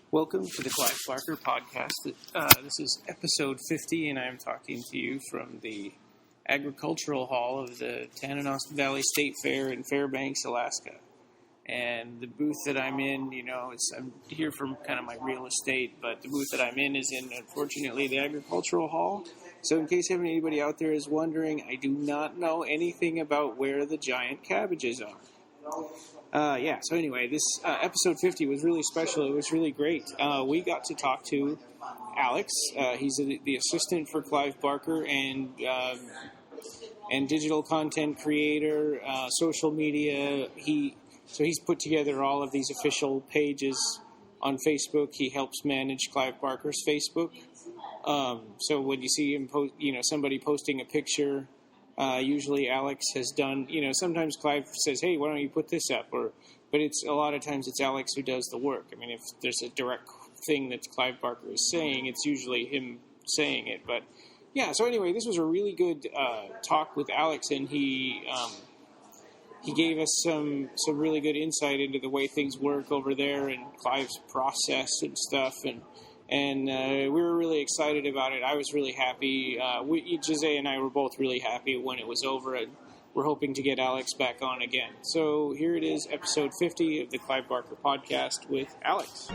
Welcome to the Clive Barker podcast. This is episode 50, and I'm talking to you from the Agricultural Hall of the Tanana Valley State Fair in Fairbanks, Alaska. And the booth that I'm in, I'm here from kind of my real estate, but the booth that I'm in is in, unfortunately, the Agricultural Hall. So in case anybody out there is wondering, I do not know anything about where the giant cabbages are. So anyway, this episode 50 was really special. It was really great. We got to talk to Alex. He's the assistant for Clive Barker and digital content creator, social media. He's put together all of these official pages on Facebook. He helps manage Clive Barker's Facebook. So when you see him somebody posting a picture, usually Alex has done, sometimes Clive says, hey, why don't you put this up? But a lot of times it's Alex who does the work. I mean, if there's a direct thing that Clive Barker is saying, it's usually him saying it. But yeah, so anyway, this was a really good talk with Alex, and he gave us some really good insight into the way things work over there and Clive's process and stuff, and we were really excited about it. I was really happy. Jose and I were both really happy when it was over, and we're hoping to get Alex back on again. So here it is, episode 50 of the Clive Barker podcast with Alex.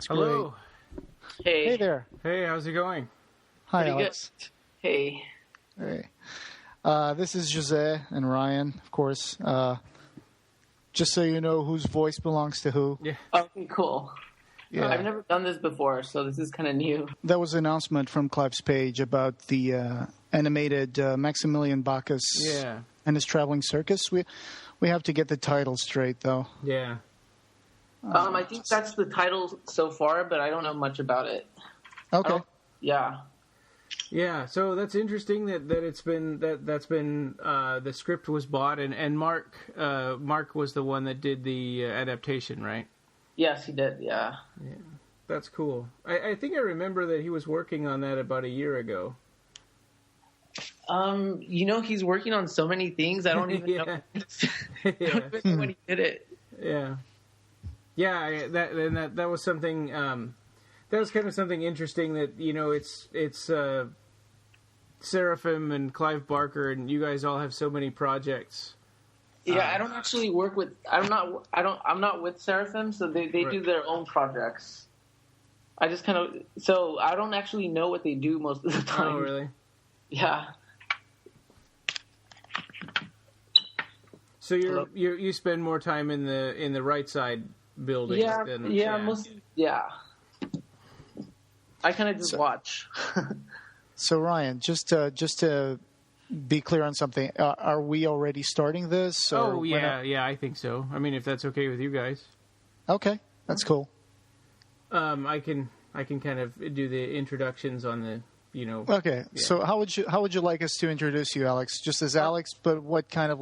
Hello. Hey. Hey there. Hey, how's it going? Hi, Pretty Alex. good. Hey. Hey. This is Jose and Ryan, of course. Just so you know whose voice belongs to who. Yeah. Okay, cool. Yeah. I've never done this before, so this is kind of new. That was an announcement from Clive's page about the animated Maximilian Bacchus and his traveling circus. We have to get the title straight, though. Yeah. I think that's the title so far, but I don't know much about it. Okay. Yeah. Yeah, so that's interesting that it's been that's been the script was bought and Mark was the one that did the adaptation, right? Yes, he did. Yeah. Yeah, that's cool. I think I remember that he was working on that about a year ago. He's working on so many things. I don't even know. I don't even know when he did it. Yeah. Yeah, that was something. That was kind of something interesting that it's Seraphim and Clive Barker, and you guys all have so many projects. Yeah, I don't actually work with. I'm not with Seraphim, so they Right. do their own projects. I just so I don't actually know what they do most of the time. Oh, really? Yeah. So you spend more time in the right side building. Yeah. I kind of just watch. So, Ryan, just to be clear on something, are we already starting this? Or yeah, I think so. I mean, if that's okay with you guys. Okay, that's cool. I can kind of do the introductions on the. Okay, Yeah. So how would you like us to introduce you, Alex? Just as Alex, but what kind of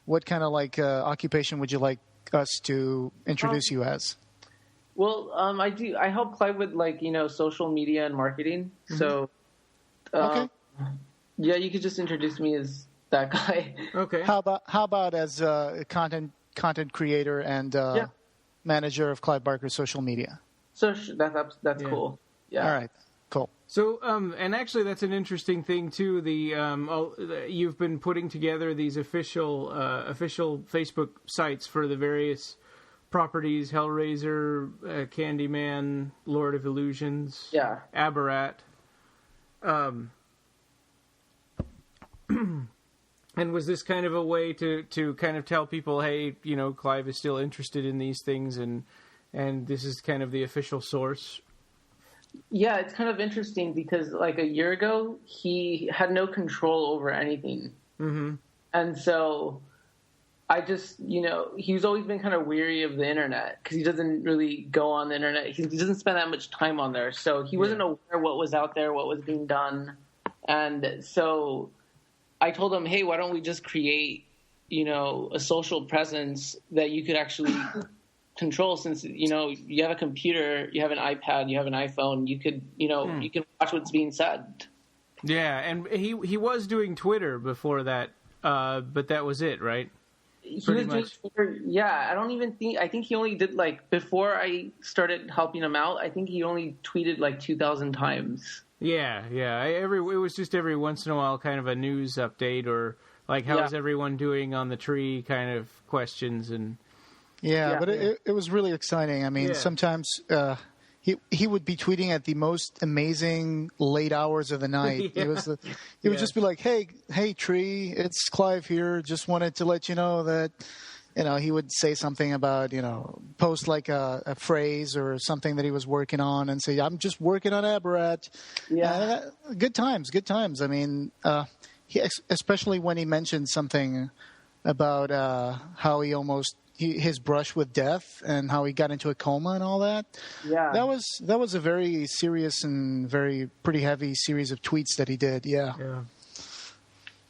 occupation would you like us to introduce you as? Well, I help Clive with social media and marketing. Mm-hmm. So, Okay. Yeah, you could just introduce me as that guy. Okay. How about as a content creator and manager of Clive Barker's social media? So that's Yeah. cool. Yeah. All right. Cool. So, and actually, that's an interesting thing too. You've been putting together these official Facebook sites for the various properties: Hellraiser, Candyman, Lord of Illusions, Aberrat. And was this kind of a way to kind of tell people, hey, Clive is still interested in these things, and this is kind of the official source? Yeah, it's kind of interesting because like a year ago, he had no control over anything. Mm-hmm. And so I just, he's always been kind of weary of the internet because he doesn't really go on the internet. He doesn't spend that much time on there. So he wasn't aware what was out there, what was being done. And so I told him, hey, why don't we just create, a social presence that you could actually control, since, you have a computer, you have an iPad, you have an iPhone, you could, you can watch what's being said. Yeah, and he was doing Twitter before that, but that was it, right? He was doing Twitter, yeah. I think he only did, like, before I started helping him out, I think he only tweeted like 2,000 times. Yeah. It was just every once in a while kind of a news update or like how's everyone doing on the tree kind of questions and. Yeah, but it was really exciting. I mean, sometimes he would be tweeting at the most amazing late hours of the night. He would just be like, "Hey, Tree, it's Clive here. Just wanted to let you know that." He would say something about, post like a phrase or something that he was working on and say, I'm just working on Aberrat. Yeah. Good times. I mean, especially when he mentioned something about how his brush with death and how he got into a coma and all that. Yeah. That was a very serious and pretty heavy series of tweets that he did. Yeah.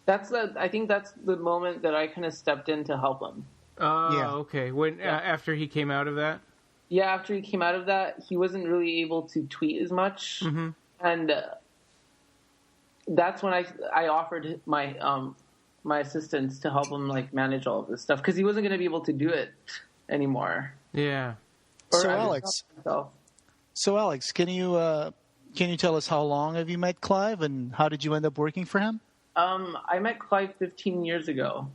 I think that's the moment that I kind of stepped in to help him. Okay. When after he came out of that? Yeah, after he came out of that, he wasn't really able to tweet as much. Mm-hmm. And that's when I offered my my assistance to help him like manage all of this stuff because he wasn't going to be able to do it anymore. Yeah. So Alex, can you tell us how long have you met Clive and how did you end up working for him? I met Clive 15 years ago.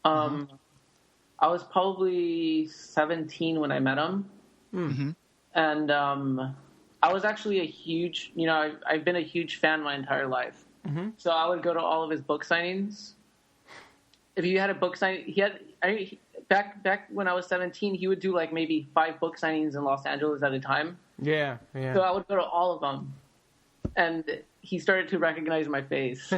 I was probably 17 when I met him. Mm-hmm. And I was actually a huge, I've been a huge fan my entire life. Mm-hmm. So I would go to all of his book signings. If you had a book signing, back when I was 17, he would do like maybe 5 book signings in Los Angeles at a time. Yeah. So I would go to all of them. And he started to recognize my face.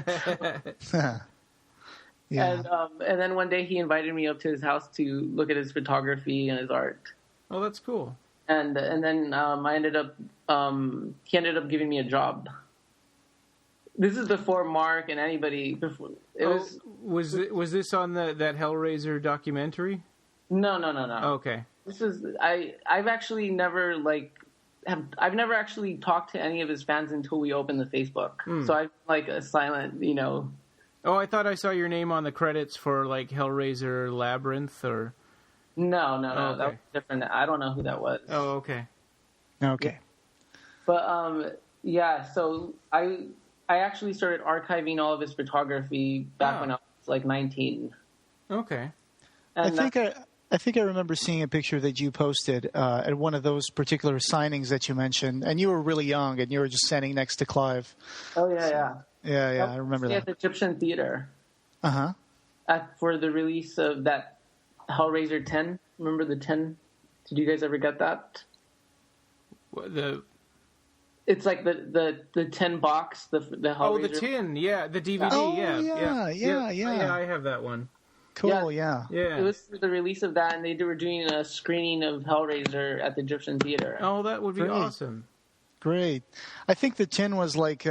Yeah. And then one day he invited me up to his house to look at his photography and his art. Oh, that's cool. And then he ended up giving me a job. This is before Mark and anybody. Before was this on that Hellraiser documentary? No. Okay. This is I've actually never I've never actually talked to any of his fans until we opened the Facebook. So I'm like a silent, Oh, I thought I saw your name on the credits for like Hellraiser Labyrinth or. No. Okay. That was different. I don't know who that was. Oh, okay. Okay. But so I actually started archiving all of his photography back when I was like 19. Okay. And I think I remember seeing a picture that you posted at one of those particular signings that you mentioned, and you were really young, and you were just standing next to Clive. Oh yeah. Yeah, I remember that. At the Egyptian Theater. Uh-huh. For the release of that Hellraiser 10. Remember the 10? Did you guys ever get that? It's like the 10 box, the Hellraiser. Oh, the 10, yeah, the DVD, Oh, yeah. yeah. I have that one. Cool, yeah. It was the release of that, and they were doing a screening of Hellraiser at the Egyptian Theater. Oh, that would be awesome. Great. I think the 10 was like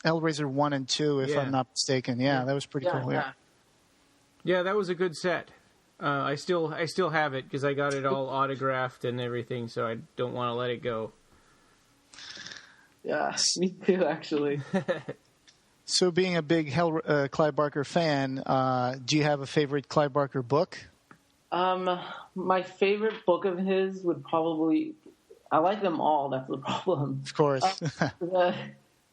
Hellraiser 1 and 2, if I'm not mistaken. Yeah, that was pretty cool. Yeah, that was a good set. I still have it because I got it all autographed and everything, so I don't want to let it go. Yeah, me too, actually. So being a big Clive Barker fan, do you have a favorite Clive Barker book? My favorite book of his would probably... I like them all, that's the problem. Of course.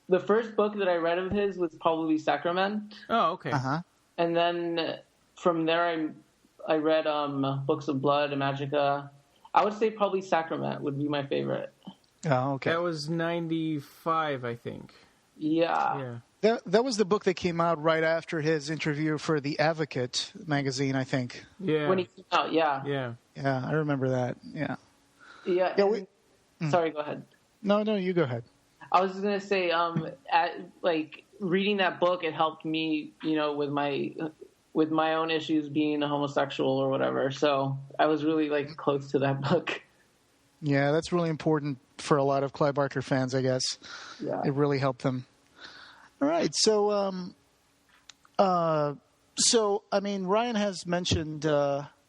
The first book that I read of his was probably Sacrament. Oh, okay. Uh-huh. And then from there I read Books of Blood and Magica. I would say probably Sacrament would be my favorite. Oh, okay. That was 95, I think. Yeah. That was the book that came out right after his interview for The Advocate magazine, I think. Yeah. When he came out, yeah. Yeah, I remember that. Yeah. Yeah. Sorry, go ahead. No, you go ahead. I was just gonna say, reading that book, it helped me, with my own issues being a homosexual or whatever. So I was really close to that book. Yeah, that's really important for a lot of Clive Barker fans, I guess. Yeah, it really helped them. All right, so I mean, Ryan has mentioned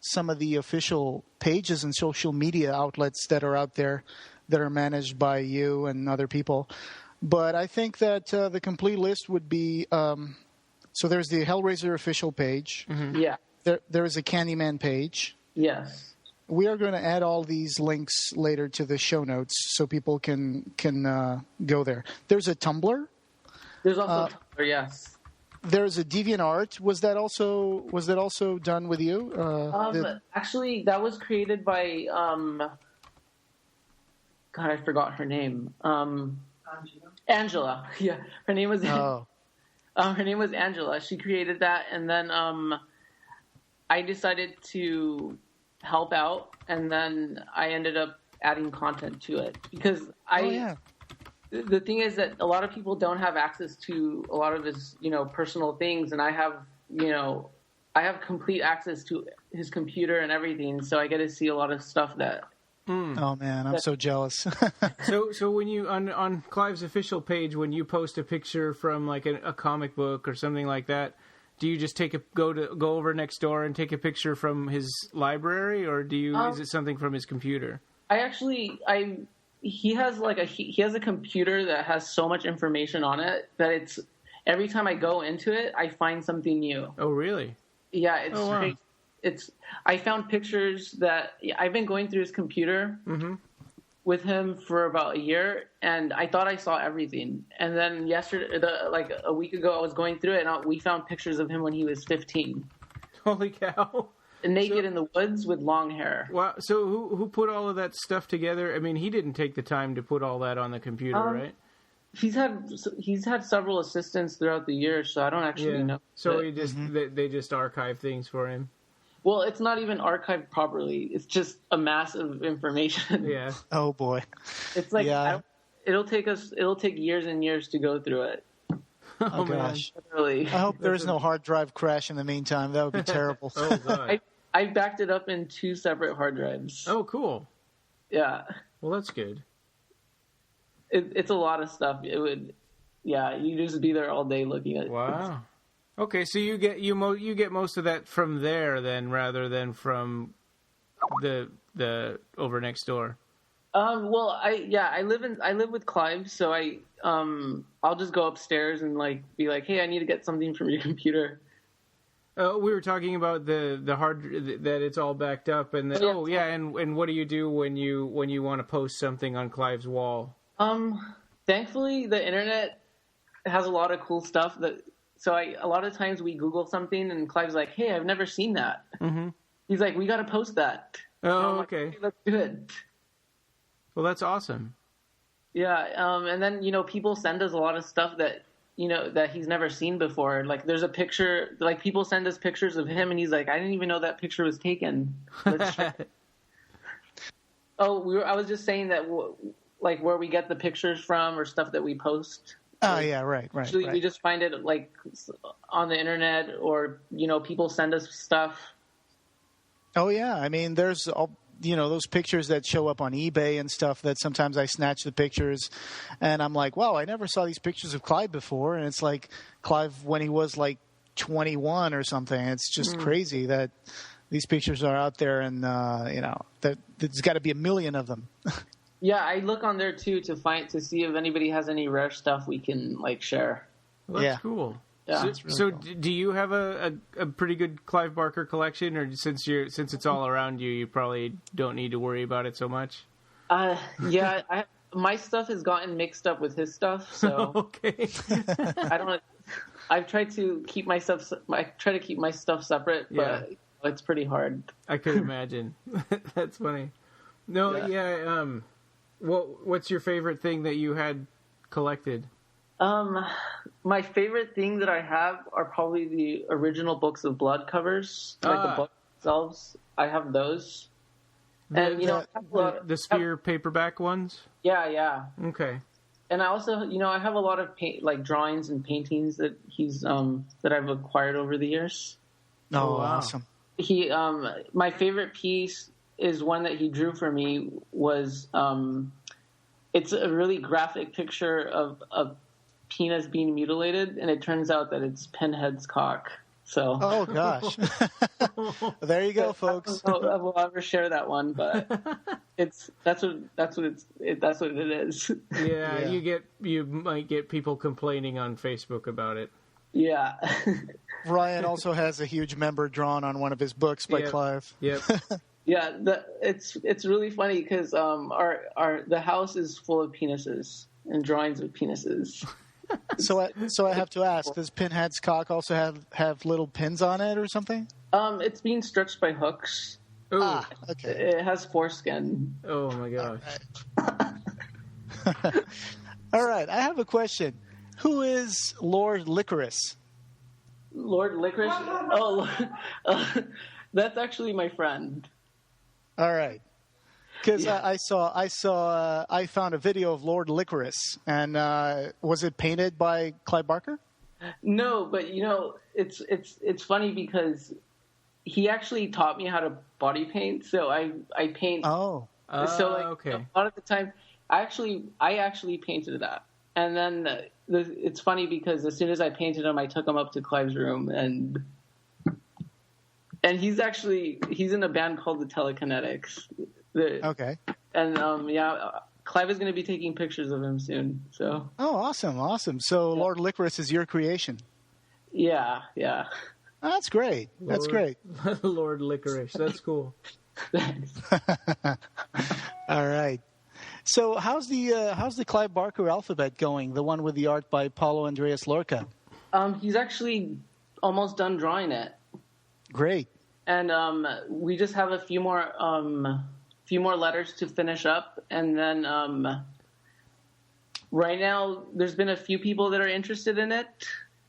some of the official pages and social media outlets that are out there that are managed by you and other people. But I think that the complete list would be, so there's the Hellraiser official page. Mm-hmm. Yeah. There is a Candyman page. Yes. We are going to add all these links later to the show notes so people can go there. There's a Tumblr. There's also Tumblr, yes. There's a DeviantArt. Was that also done with you? Actually, that was created by God, I forgot her name. Angela. Yeah, her name was. Her name was Angela. She created that, and then I decided to help out, and then I ended up adding content to it because the thing is that a lot of people don't have access to a lot of his, personal things, and I have complete access to his computer and everything, so I get to see a lot of stuff that. Oh man, I'm so jealous. So when you on Clive's official page, when you post a picture from like a comic book or something like that, do you just go over next door and take a picture from his library, or is it something from his computer? He has a computer that has so much information on it that every time I go into it, I find something new. Oh really? Yeah, it's great. I found pictures that I've been going through his computer with him for about a year, and I thought I saw everything. And then a week ago, I was going through it, and we found pictures of him when he was 15. Holy cow! Naked in the woods with long hair. Wow! So who put all of that stuff together? I mean, he didn't take the time to put all that on the computer, right? He's had several assistants throughout the years, so I don't actually know. So they just archive things for him. Well, it's not even archived properly. It's just a mass of information. Yeah. Oh boy. It's like it'll take years and years to go through it. Oh gosh. Really. I hope there is no hard drive crash in the meantime. That would be terrible. Oh god. I backed it up in 2 separate hard drives. Oh, cool. Yeah. Well, that's good. It's a lot of stuff. You just be there all day looking at it. Wow. Okay, so you get most of that from there then, rather than from the over next door. Well, I live with Clive, so I'll just go upstairs and be like, hey, I need to get something from your computer. We were talking about the hard that it's all backed up, and and what do you do when you want to post something on Clive's wall? Thankfully, the internet has a lot of cool stuff So a lot of times we Google something and Clive's like, hey, I've never seen that. Mm-hmm. He's like, we got to post that. Oh, okay. Hey, let's do it. Well, that's awesome. Yeah. And then, people send us a lot of stuff that, that he's never seen before. Like there's a picture, people send us pictures of him and he's like, I didn't even know that picture was taken. I was just saying that where we get the pictures from or stuff that we post. Oh, yeah, right. Usually we just find it on the internet or, people send us stuff. Oh, yeah. I mean, there's, those pictures that show up on eBay and stuff that sometimes I snatch the pictures and I'm like, wow, I never saw these pictures of Clive before. And it's like Clive when he was 21 or something. It's just crazy that these pictures are out there and, there's got to be a million of them. Yeah, I look on there too to see if anybody has any rare stuff we can share. Well, that's cool. Yeah. So do you have a pretty good Clive Barker collection, or since it's all around you, you probably don't need to worry about it so much? Yeah, my stuff has gotten mixed up with his stuff, so okay. I try to keep my stuff separate, but it's pretty hard. I could imagine. That's funny. No, what's your favorite thing that you had collected? My favorite thing that I have are probably the original Books of Blood covers, the books themselves. I have those. The Spear paperback ones? Yeah. Okay. And I also, I have a lot of drawings and paintings that that I've acquired over the years. Oh, wow. Awesome. My favorite piece is one that he drew for me. Was it's a really graphic picture of a penis being mutilated, and it turns out that it's Pinhead's cock. So. Oh gosh. There you go, folks. I will ever share that one, but that's what it is. Yeah, you might get people complaining on Facebook about it. Yeah. Ryan also has a huge member drawn on one of his books by Clive. Yep. Yeah, it's really funny because the house is full of penises and drawings of penises. So I have to ask: does Pinhead's cock also have little pins on it or something? It's being stretched by hooks. Ooh. Okay. It has foreskin. Oh my gosh! All right, I have a question. Who is Lord Licorice? Lord Licorice? Oh, that's actually my friend. All right. Because I found a video of Lord Licorice, and was it painted by Clive Barker? No, but it's funny because he actually taught me how to body paint. So I paint. Oh, okay. A lot of the time, I actually painted that, and then it's funny because as soon as I painted him, I took him up to Clive's room, and he's in a band called the Telekinetics. Okay. And Clive is going to be taking pictures of him soon. So. Oh, awesome! So Lord Licorice is your creation. Yeah. Oh, that's great. That's great. Lord Licorice. That's cool. Thanks. All right. So how's the Clive Barker alphabet going? The one with the art by Paulo Andreas Lorca. He's actually almost done drawing it. Great. And we just have a few more letters to finish up, and then right now there's been a few people that are interested in it.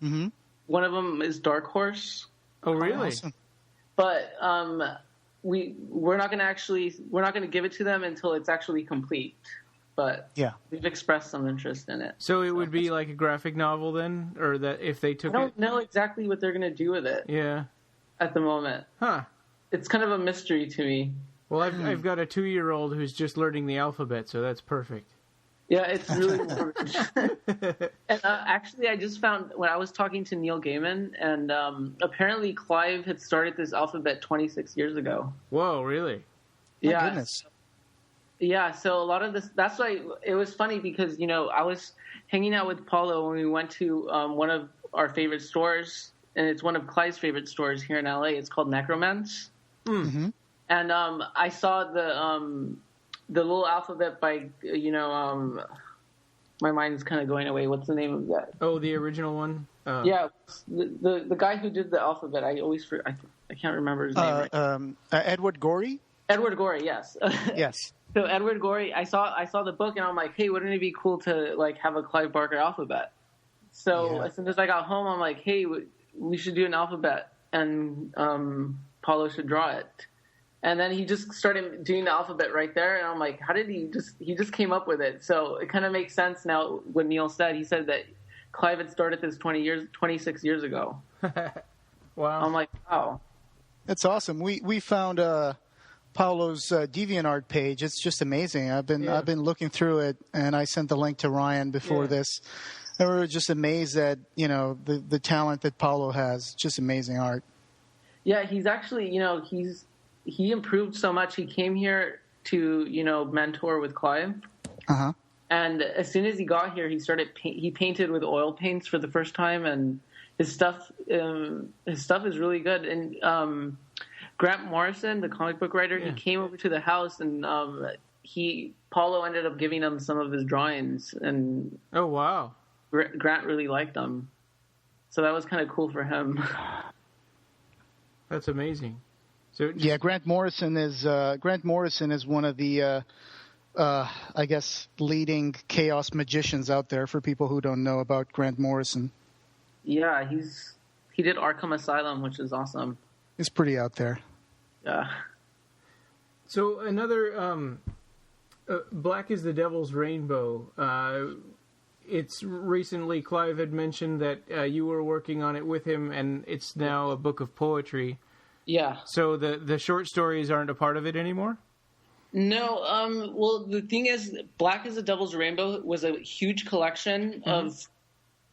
Mm-hmm. One of them is Dark Horse. Oh, really? Awesome. But we're not going to give it to them until it's actually complete. But we've expressed some interest in it. So it would be like a graphic novel then, or that if they took it? I don't know exactly what they're going to do with it. Yeah. At the moment. Huh. It's kind of a mystery to me. Well, I've got a 2-year-old who's just learning the alphabet, so that's perfect. Yeah, it's really important. And actually, I just found when I was talking to Neil Gaiman, and apparently Clive had started this alphabet 26 years ago. Whoa, really? My goodness. Yeah, so a lot of this, that's why it was funny because, I was hanging out with Paulo when we went to one of our favorite stores, and it's one of Clive's favorite stores here in LA. It's called Necromance. Mm-hmm. And I saw the little alphabet by, my mind's kind of going away. What's the name of that? Oh, the original one? Yeah, the guy who did the alphabet, I can't remember his name. Right. Edward Gorey? Edward Gorey, yes. Yes. So Edward Gorey, I saw the book, and I'm like, hey, wouldn't it be cool to have a Clive Barker alphabet? So as soon as I got home, I'm like, hey, we should do an alphabet, and Paulo should draw it. And then he just started doing the alphabet right there, and I'm like, how did he just came up with it? So it kind of makes sense now what Neil said. He said that Clive had started this 26 years ago. Wow. I'm like, wow. That's awesome. We found Paulo's DeviantArt page. It's just amazing. I've been looking through it, and I sent the link to Ryan before this. And we were just amazed at, the talent that Paulo has. Just amazing art. Yeah, he's actually, he improved so much. He came here to, mentor with Clive. Uh-huh. And as soon as he got here, he painted with oil paints for the first time, and his stuff is really good. And Grant Morrison, the comic book writer, he came over to the house, and Paulo ended up giving him some of his drawings, and oh wow, Grant really liked them. So that was kind of cool for him. That's amazing. So Grant Morrison is one of the I guess leading chaos magicians out there. For people who don't know about Grant Morrison, yeah, he did Arkham Asylum, which is awesome. He's pretty out there. Yeah. So another Black is the Devil's Rainbow. it's recently Clive had mentioned that you were working on it with him, and it's now a book of poetry. Yeah. So the short stories aren't a part of it anymore? No. Well, the thing is, Black as the Devil's Rainbow was a huge collection of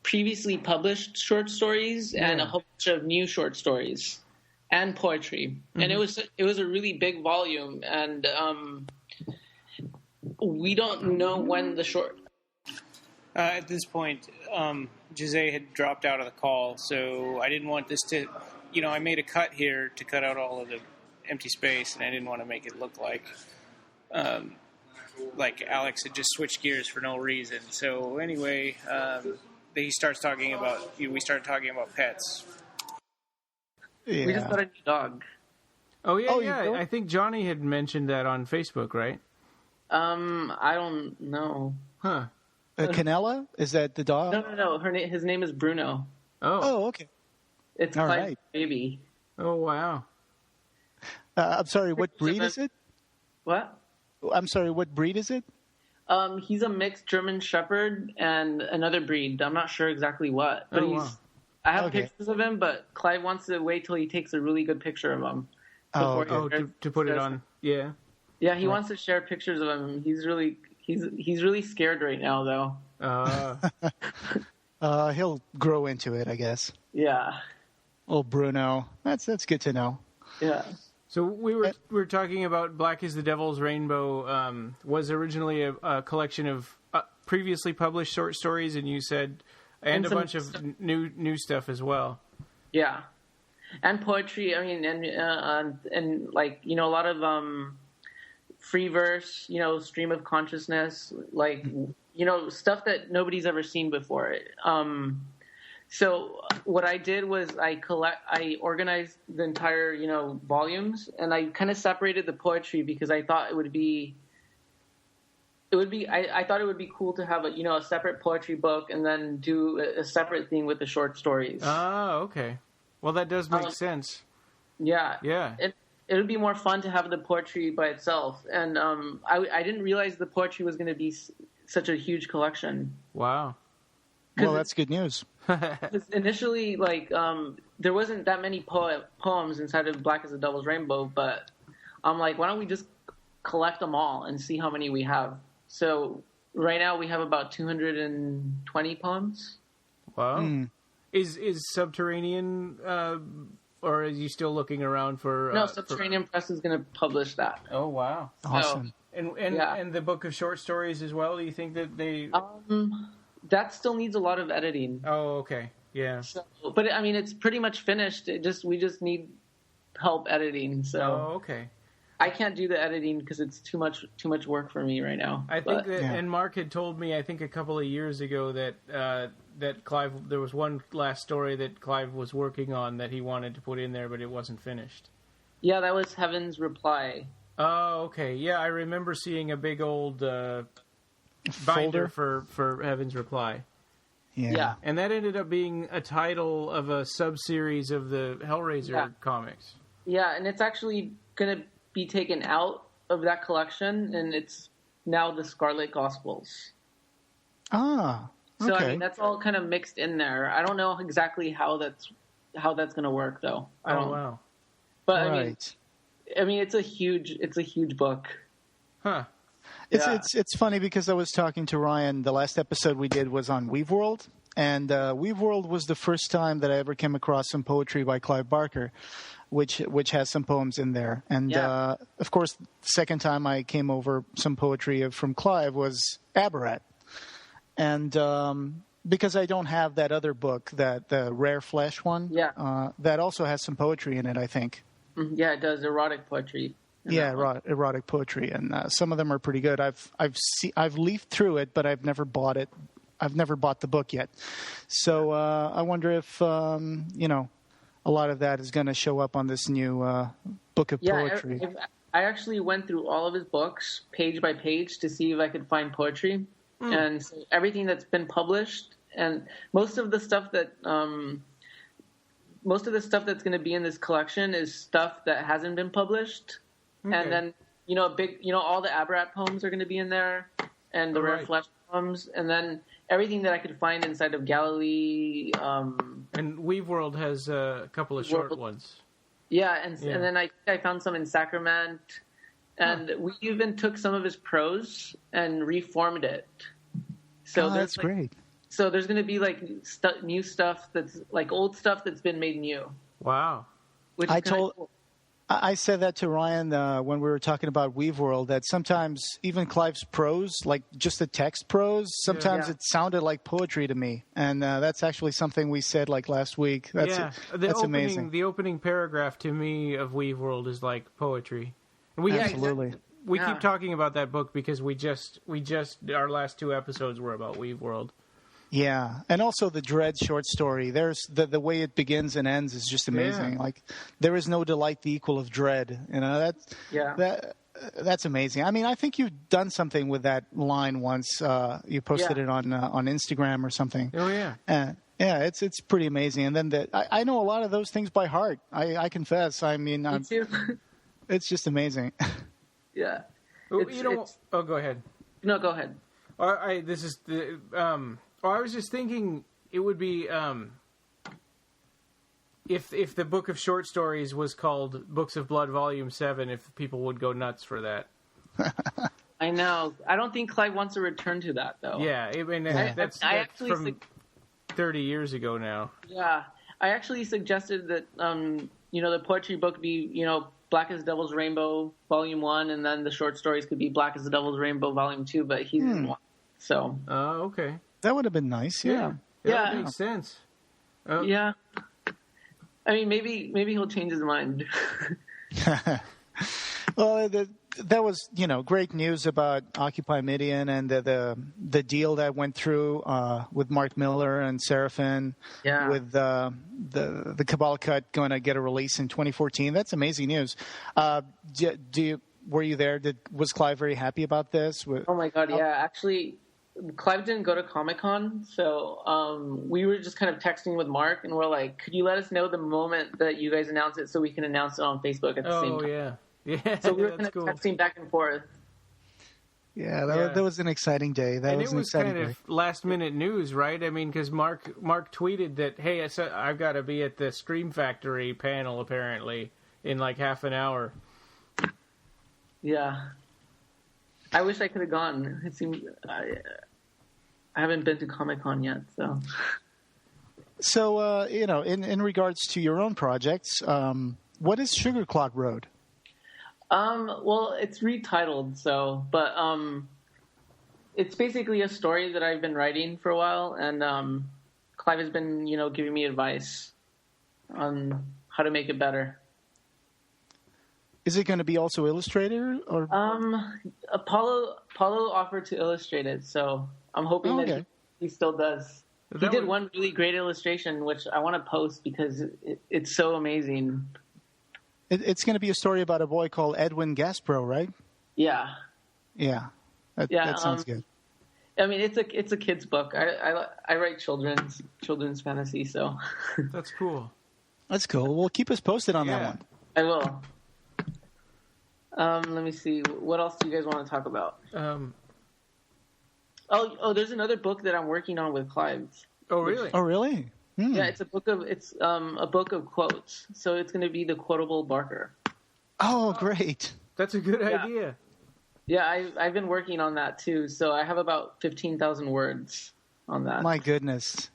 previously published short stories and a whole bunch of new short stories and poetry. And it was a really big volume, and we don't know when the short... At this point, Jose had dropped out of the call, so I didn't want this to... I made a cut here to cut out all of the empty space, and I didn't want to make it look like Alex had just switched gears for no reason. So anyway, we started talking about pets. Yeah. We just got a new dog. Oh, yeah. I think Johnny had mentioned that on Facebook, right? I don't know. Huh. Canella? Is that the dog? No. His name is Bruno. Oh, okay. It's All Clive's right. baby. Oh, wow. I'm sorry, what breed is it? What? I'm sorry, what breed is it? He's a mixed German Shepherd and another breed. I'm not sure exactly what, but wow. I have pictures of him, but Clive wants to wait till he takes a really good picture of him. To put it on. Yeah. Yeah, he wants to share pictures of him. He's really scared right now, though. He'll grow into it, I guess. Yeah. Oh, Bruno. That's good to know. Yeah. So we were talking about Black is the Devil's Rainbow was originally a collection of previously published short stories, and you said and a bunch of new stuff as well. Yeah, and poetry. I mean, and like a lot of free verse. Stream of consciousness. Like stuff that nobody's ever seen before. So what I did was I organized the entire, volumes, and I kind of separated the poetry because I thought I thought it would be cool to have a separate poetry book and then do a separate thing with the short stories. Oh, okay. Well, that does make sense. Yeah. Yeah. It would be more fun to have the poetry by itself. And I didn't realize the poetry was going to be such a huge collection. Wow. Well, that's good news. Initially, there wasn't that many poems inside of Black as the Devil's Rainbow, but I'm like, why don't we just collect them all and see how many we have? So right now we have about 220 poems. Wow. Mm. Is Subterranean, or are you still looking around for... No, Subterranean Press is going to publish that. Oh, wow. Awesome. And the book of short stories as well, do you think that they... That still needs a lot of editing. Oh, okay. Yeah. So, but I mean, it's pretty much finished. We just need help editing. So. Oh, okay. I can't do the editing because it's too much work for me right now. I think and Mark had told me, I think a couple of years ago that Clive, there was one last story that Clive was working on that he wanted to put in there, but it wasn't finished. Yeah, that was Heaven's Reply. Oh, okay. Yeah, I remember seeing a big old binder for Heaven's Reply. Yeah. And that ended up being a title of a sub-series of the Hellraiser comics. Yeah, and it's actually going to be taken out of that collection, and it's now the Scarlet Gospels. Ah, okay. So I mean, that's all kind of mixed in there. I don't know exactly how that's going to work, though. Wow. But right. I mean, it's a huge book. Huh. It's funny because I was talking to Ryan. The last episode we did was on Weave World, and Weave World was the first time that I ever came across some poetry by Clive Barker, which has some poems in there. And of course, the second time I came over some poetry from Clive was Aberrat, and because I don't have that other book, the Rare Flesh one, that also has some poetry in it, I think. Yeah, it does, erotic poetry. Yeah, erotic poetry, and some of them are pretty good. I've leafed through it, but I've never bought it. I've never bought the book yet. So I wonder if a lot of that is going to show up on this new book of poetry. I actually went through all of his books page by page to see if I could find poetry, and so everything that's been published, and most of the stuff that's going to be in this collection is stuff that hasn't been published. Okay. And then, all the Aberrat poems are going to be in there, and the Rare Flesh poems. And then everything that I could find inside of Galilee. And Weave World has a couple of short ones. Yeah, and then I found some in Sacrament, and we even took some of his prose and reformed it. So that's great. So there's going to be like new stuff that's like old stuff that's been made new. Wow. Which is cool. I said that to Ryan when we were talking about Weave World, that sometimes even Clive's prose, like just the text prose, sometimes it sounded like poetry to me. And that's actually something we said like last week. That's amazing. The opening paragraph to me of Weave World is like poetry. And Absolutely. We keep talking about that book because we just our last 2 episodes were about Weave World. Yeah, and also the Dread short story. There's the way it begins and ends is just amazing. Like there is no delight the equal of dread. You know that's amazing. I mean, I think you've done something with that line once. You posted it on Instagram or something. Oh yeah. It's pretty amazing. And then I know a lot of those things by heart. I confess. I mean, Me too. It's just amazing. Yeah. Go ahead. No, go ahead. I was just thinking it would be if the book of short stories was called Books of Blood Volume 7, if people would go nuts for that. I know. I don't think Clive wants to return to that, though. Yeah, I mean, that's from 30 years ago now. Yeah. I actually suggested that, the poetry book be, Black as the Devil's Rainbow, Volume 1, and then the short stories could be Black as the Devil's Rainbow, Volume 2, but he didn't want it. So. Oh, okay. That would have been nice, yeah. That makes sense. Yeah. I mean, maybe he'll change his mind. Well, that was, great news about Occupy Midian and the deal that went through with Mark Miller and Seraphim. Yeah. With the Kabbalah Cut going to get a release in 2014. That's amazing news. Were you there? Was Clive very happy about this? Oh my God, yeah. Actually, Clive didn't go to Comic-Con, so we were just kind of texting with Mark, and we're like, could you let us know the moment that you guys announce it so we can announce it on Facebook at the same time? Oh, yeah. So we were kind of texting back and forth. Yeah, that was an exciting day. It was kind of last-minute news, right? I mean, because Mark tweeted that, hey, I've got to be at the Scream Factory panel, apparently, in like half an hour. Yeah. I wish I could have gone. It seemed I haven't been to Comic-Con yet, so. So, in regards to your own projects, what is Sugar Clock Road? Well, it's retitled, but it's basically a story that I've been writing for a while, and Clive has been, giving me advice on how to make it better. Is it going to be also illustrated, or? Apollo offered to illustrate it, so I'm hoping that he still does. He did one really great illustration, which I want to post because it's so amazing. It's going to be a story about a boy called Edwin Gaspro, right? Yeah. Yeah. That sounds good. I mean, it's a kid's book. I write children's fantasy, so. That's cool. That's cool. Well, keep us posted on that one. I will. Let me see. What else do you guys want to talk about? There's another book that I'm working on with Clive. Oh, really? Oh, really? Hmm. Yeah, it's a book of quotes. So it's going to be the Quotable Barker. Oh, great! That's a good idea. Yeah, I've been working on that too. So I have about 15,000 words on that. My goodness.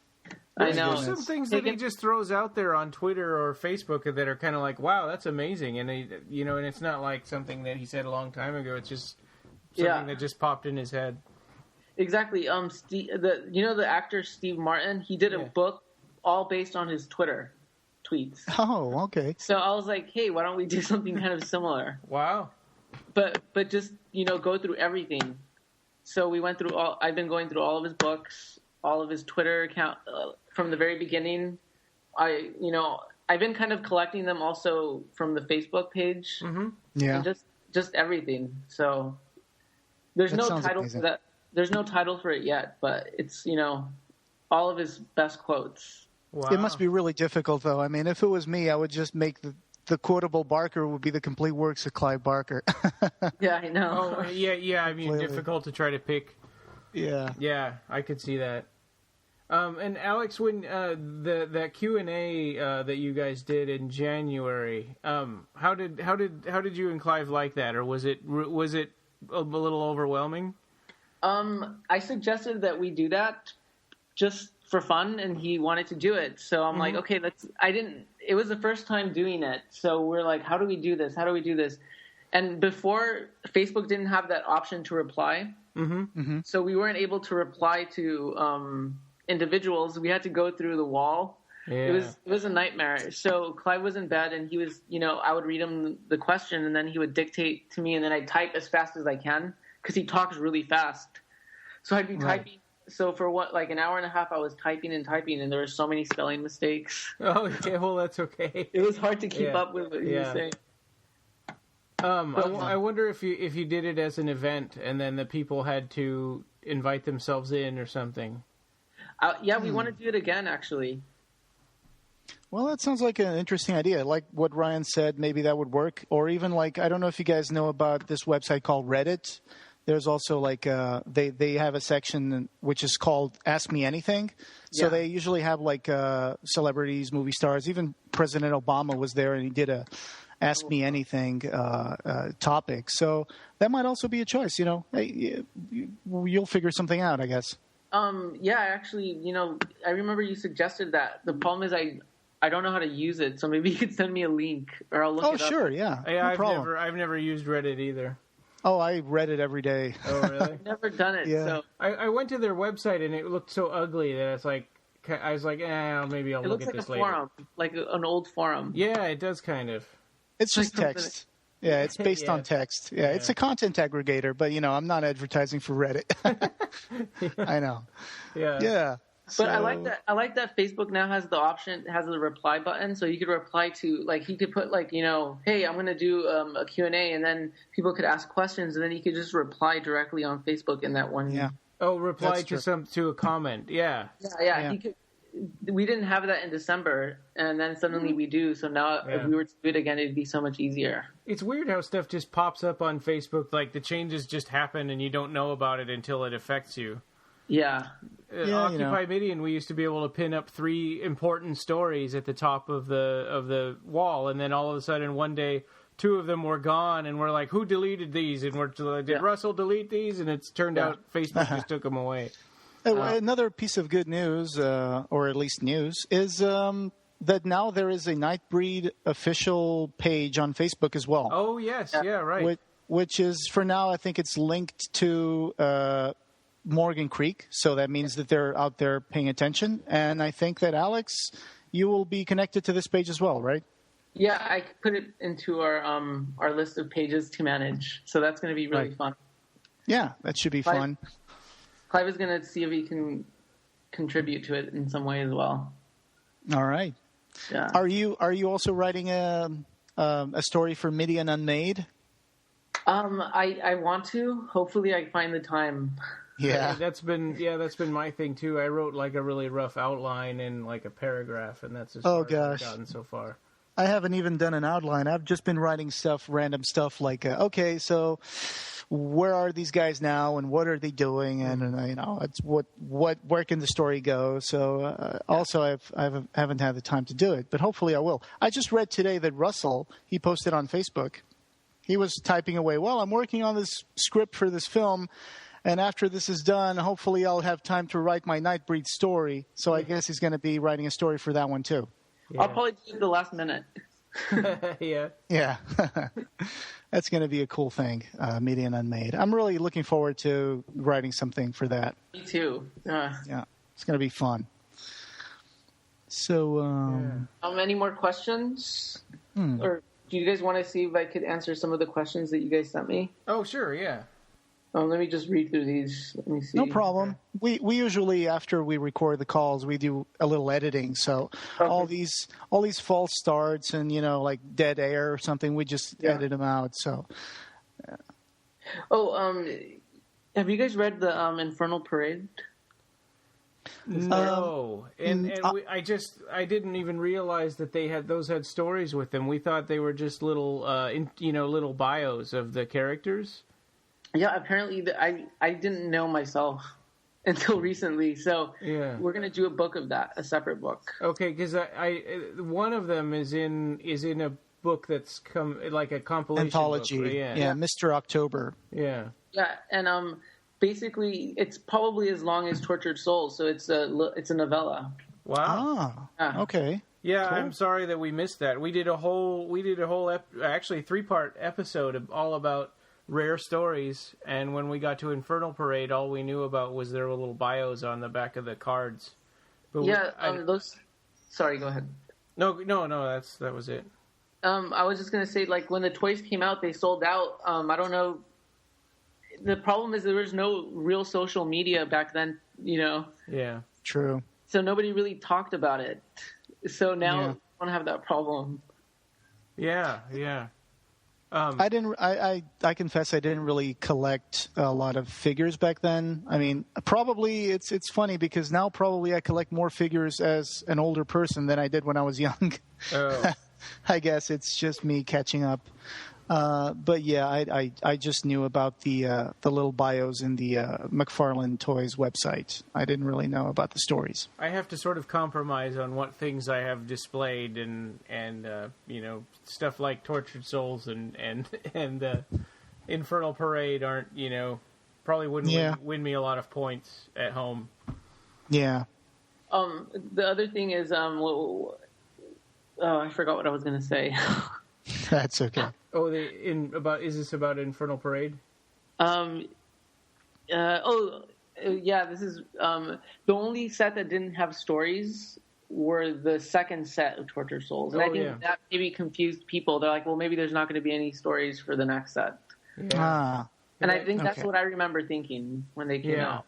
I know. There's some things that he just throws out there on Twitter or Facebook that are kind of like, wow, that's amazing. And and it's not like something that he said a long time ago. It's just something that just popped in his head. Exactly. The actor Steve Martin, he did a book all based on his Twitter tweets. Oh, okay. So I was like, hey, why don't we do something kind of similar? Wow. But just, go through everything. So we went through I've been going through all of his books, all of his Twitter account from the very beginning. I've been kind of collecting them also from the Facebook page. Mm-hmm. Yeah. And just everything. So there's no title for that. There's no title for it yet, but it's, all of his best quotes. Wow. It must be really difficult, though. I mean, if it was me, I would just make the Quotable Barker would be the complete works of Clive Barker. Yeah, I know. Oh, yeah. I mean, difficult to try to pick Yeah, I could see that. And Alex, when that Q&A that you guys did in January, how did you and Clive like that, or was it a little overwhelming? I suggested that we do that just for fun, and he wanted to do it. So I'm like, okay, it was the first time doing it. So we're like, how do we do this? How do we do this? And before, Facebook didn't have that option to reply. So we weren't able to reply to individuals. We had to go through the wall. Yeah. It was a nightmare. So Clive was in bed, and he was, I would read him the question, and then he would dictate to me, and then I'd type as fast as I can because he talks really fast. So I'd be typing. So for an hour and a half, I was typing, and there were so many spelling mistakes. Oh, yeah, well, that's okay. It was hard to keep up with what he was saying. I wonder if you did it as an event, and then the people had to invite themselves in or something. We want to do it again, actually. Well, that sounds like an interesting idea. Like what Ryan said, maybe that would work. Or even I don't know if you guys know about this website called Reddit. There's also they have a section which is called Ask Me Anything. So they usually have celebrities, movie stars. Even President Obama was there, and he did a Ask Me Anything topic. So that might also be a choice. Hey, you'll figure something out, I guess. Actually, I remember you suggested that. The problem is I don't know how to use it, so maybe you could send me a link, or I'll look it up. Oh, sure, yeah. No problem. I've never used Reddit either. Oh, I read it every day. Oh, really? I've never done it. Yeah. So I went to their website, and it looked so ugly that it's like, I was like, maybe I'll look at this later. It looks like a forum, like an old forum. Yeah, it does kind of. It's just text. Yeah, it's based on text. Yeah, it's a content aggregator, but I'm not advertising for Reddit. I know. Yeah. Yeah. But I like that Facebook now has the reply button, so you could reply to he could put hey, I'm going to do a Q&A, and then people could ask questions, and then you could just reply directly on Facebook in that one. Yeah. Oh, reply to a comment. Yeah. Yeah. We didn't have that in December, and then suddenly we do. So now if we were to do it again, it'd be so much easier. It's weird how stuff just pops up on Facebook, like the changes just happen and you don't know about it until it affects you. Yeah. Occupy Midian, we used to be able to pin up 3 important stories at the top of the wall, and then all of a sudden one day 2 of them were gone, and we're like, who deleted these? And did Russell delete these? And it's turned out Facebook just took them away. Another piece of good news, or at least news, is that now there is a Nightbreed official page on Facebook as well. Oh, yes. Yeah, right. Which is, for now, I think it's linked to Morgan Creek, so that means that they're out there paying attention. And I think that, Alex, you will be connected to this page as well, right? Yeah, I put it into our list of pages to manage, so that's going to be really fun. Yeah, that should be fun. Clive is going to see if he can contribute to it in some way as well. All right. Yeah. Are you also writing a story for Midian Unmade? I want to. Hopefully, I find the time. Yeah, that's been my thing too. I wrote a really rough outline in a paragraph, and that's as far as I've gotten so far. I haven't even done an outline. I've just been writing random stuff okay, so where are these guys now, and what are they doing, and it's where can the story go? So also I haven't had the time to do it, but hopefully I will. I just read today that Russell, he posted on Facebook, he was typing away. Well, I'm working on this script for this film. And after this is done, hopefully I'll have time to write my Nightbreed story. So I guess he's going to be writing a story for that one too. Yeah. I'll probably do it the last minute. Yeah. Yeah. That's going to be a cool thing, Midian Unmade. I'm really looking forward to writing something for that. Me too. Yeah. It's going to be fun. So, any more questions? Or do you guys want to see if I could answer some of the questions that you guys sent me? Oh, sure. Yeah. Let me just read through these. Let me see. No problem. We usually, after we record the calls, we do a little editing. So all these false starts and dead air or something, we just edit them out. So. Have you guys read the Infernal Parade? No, I didn't even realize that those had stories with them. We thought they were just little bios of the characters. Yeah, apparently I didn't know myself. until recently. So we're going to do a book of that, a separate book. Okay, because I one of them is in a book that's like a compilation anthology. Book. Yeah, Mr. October. Yeah. Yeah, and basically it's probably as long as Tortured Souls, so it's a novella. Wow. Okay. Yeah, cool. I'm sorry that we missed that. We did a whole actually 3-part episode all about rare stories, and when we got to Infernal Parade, all we knew about was there were little bios on the back of the cards. But those. Sorry, go ahead. No, that was it. I was just gonna say, like, when the toys came out, they sold out. I don't know. The problem is there was no real social media back then, Yeah. True. So nobody really talked about it. So now we don't have that problem. Yeah. I didn't. I confess I didn't really collect a lot of figures back then. I mean, probably it's funny because now probably I collect more figures as an older person than I did when I was young. Oh. I guess it's just me catching up. But yeah, I just knew about the little bios in the McFarlane Toys website. I didn't really know about the stories. I have to sort of compromise on what things I have displayed, and stuff like Tortured Souls and Infernal Parade aren't probably wouldn't win me a lot of points at home. Yeah. The other thing is I forgot what I was going to say. That's okay. Oh, is this about Infernal Parade? This is the only set that didn't have stories were the second set of Tortured Souls, and I think that maybe confused people. They're like, well, maybe there's not going to be any stories for the next set. Yeah. And I think that's what I remember thinking when they came out.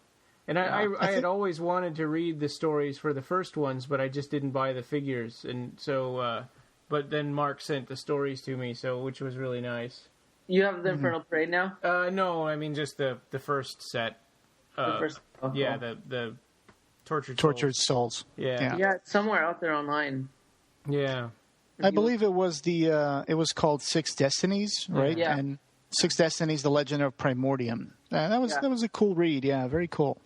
And I had always wanted to read the stories for the first ones, but I just didn't buy the figures, and so. But then Mark sent the stories to me, which was really nice. You have the Infernal Parade now? No, I mean just the first set. The first. Oh, yeah, cool. the Tortured Souls. Yeah. Yeah, it's somewhere out there online. Yeah. I believe it was it was called Six Destinies, right? Yeah. And Six Destinies: The Legend of Primordium. That was a cool read. Yeah, very cool.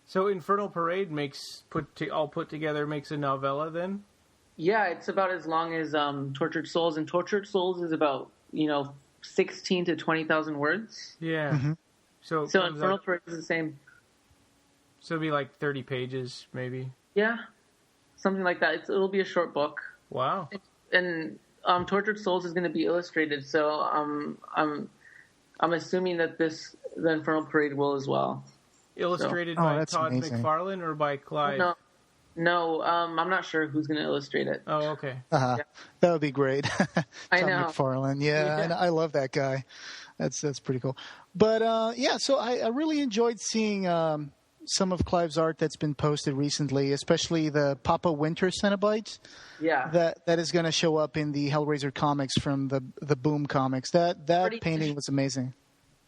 So Infernal Parade all put together makes a novella then? Yeah, it's about as long as Tortured Souls, and Tortured Souls is about 16 to 20,000 words. Yeah. Mm-hmm. So Infernal Parade is the same. So it'll be like 30 pages, maybe. Yeah, something like that. It'll be a short book. Wow. And Tortured Souls is going to be illustrated, so I'm assuming that the Infernal Parade will as well. Illustrated by Todd amazing. McFarlane or by Clive? No, I'm not sure who's going to illustrate it. Oh, okay. Yeah. That would be great. I Tom know. McFarlane. Yeah, and I love that guy. That's pretty cool. But so I really enjoyed seeing some of Clive's art that's been posted recently, especially the Papa Winter Cenobite. Yeah. That is going to show up in the Hellraiser comics from the Boom comics. That painting was amazing.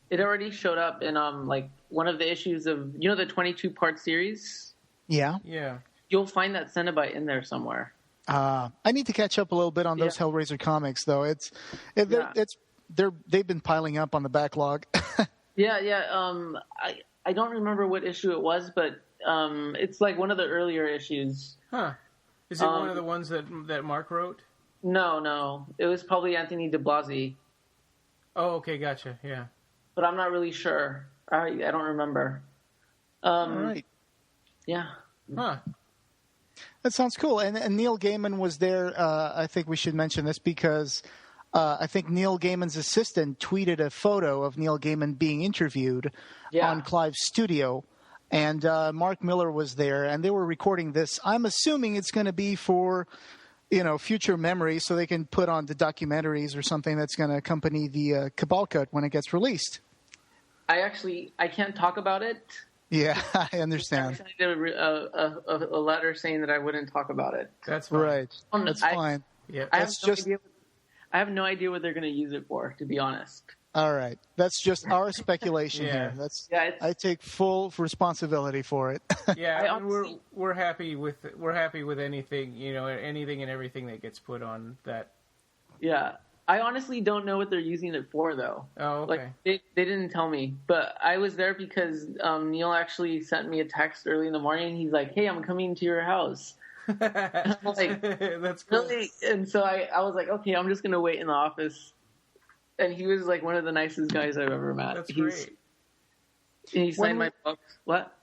It already showed up in like one of the issues of the 22-part series. Yeah. Yeah. You'll find that Cenobite in there somewhere. I need to catch up a little bit on those Hellraiser comics, though. They've been piling up on the backlog. Yeah. I don't remember what issue it was, but it's like one of the earlier issues. Huh? Is it one of the ones that Mark wrote? No. It was probably Anthony DeBlasi. Oh, okay, gotcha. Yeah. But I'm not really sure. I don't remember. All right. Yeah. Huh. That sounds cool. And Neil Gaiman was there. I think we should mention this because I think Neil Gaiman's assistant tweeted a photo of Neil Gaiman being interviewed on Clive's studio. And Mark Miller was there, and they were recording this. I'm assuming it's going to be for, future memory so they can put on the documentaries or something that's going to accompany the Cabal Cut when it gets released. I can't talk about it. Yeah, I understand. I did a letter saying that I wouldn't talk about it. That's fine. Right. That's fine. Yeah. I have no idea what they're going to use it for, to be honest. All right. That's just our speculation here. I take full responsibility for it. Yeah, we're happy with anything, anything and everything that gets put on that. Yeah. I honestly don't know what they're using it for, though. Oh, okay. Like they didn't tell me, but I was there because Neil actually sent me a text early in the morning. He's like, "Hey, I'm coming to your house." I'm like, that's cool. Really? And so I was like, "Okay, I'm just gonna wait in the office." And he was like one of the nicest guys I've ever met. That's great. He signed my book. What?